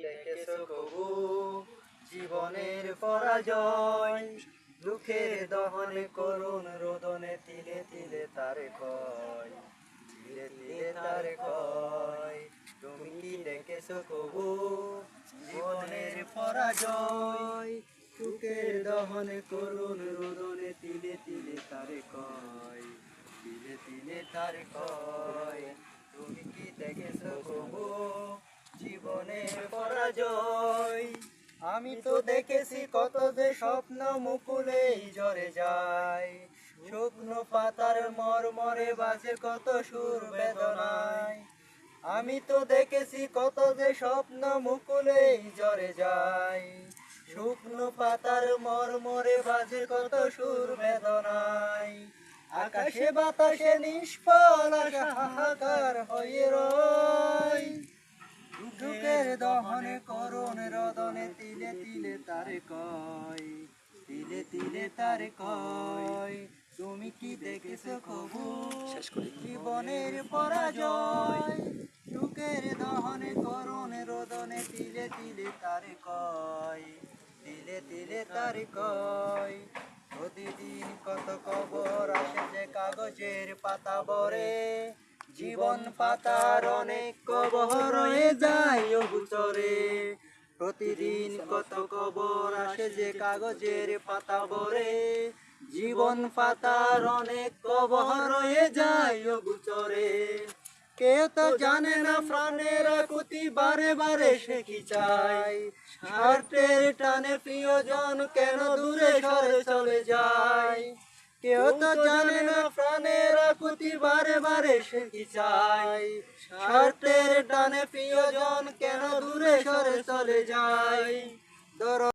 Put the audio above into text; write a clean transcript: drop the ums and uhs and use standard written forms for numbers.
দেখেছো কবু জীবনের পরাজয়? দুঃখের দহনে করুণ রোদনে তিলে তিলে তার ক্ষয়, তিলে তিলে তার ক্ষয়। তুমি কি দেখেছো কবু জীবনের পরাজয়? দুঃখের দহনে করুণ রোদনে তিলে তিলে তার ক্ষয়, তিলে তিলে তার ক্ষয়। তুমি কি দেখেছো কবু জীবনের পরাজয়? আমি তো দেখেছি কত যে স্বপ্ন মুকুলেই ঝরে যায়, শুকনো পাতার মরমরে বাজে কত সুর বেদনায়। আমি তো দেখেছি কত যে স্বপ্ন মুকুলেই ঝরে যায়, শুকনো পাতার মরমরে বাজে কত সুর বেদনায়। আকাশে বাতাসে নিষ্ফল আশা হাহাকার হয়ে রয়, দুঃখের দহনে করুণ রোদনে তিলে তিলে তার কয়, তিলে তিলে তার কয়। তুমি কি দেখেছো কবু জীবনের পরাজয়? দুঃখের দহনে করুণ রোদনে তিলে তিলে তার কয়, তিলে তিলে তার কয়। প্রতিদিন কত খবর আসে যে কাগজের পাতা ভরে, জীবন পাতার অনেক কবর রয়ে যায় অগোচরে। প্রতিদিন কত খবর আসে যে কাগজের পাতা ভরে, জীবন পাতার অনেক কবর রয়ে যায় অগোচরে। কেউ তো জানে না প্রাণের আকুতি বারে বারে সে কি চায়, স্বার্থের টানে প্রিয়জন কেন দূরে সরে চলে যায়। কেউ তো জানে না প্রাণের আকুতি বারে বারে সে কি চায়, স্বার্থের টানে প্রিয়জন কেন দূরে সরে চলে যায়।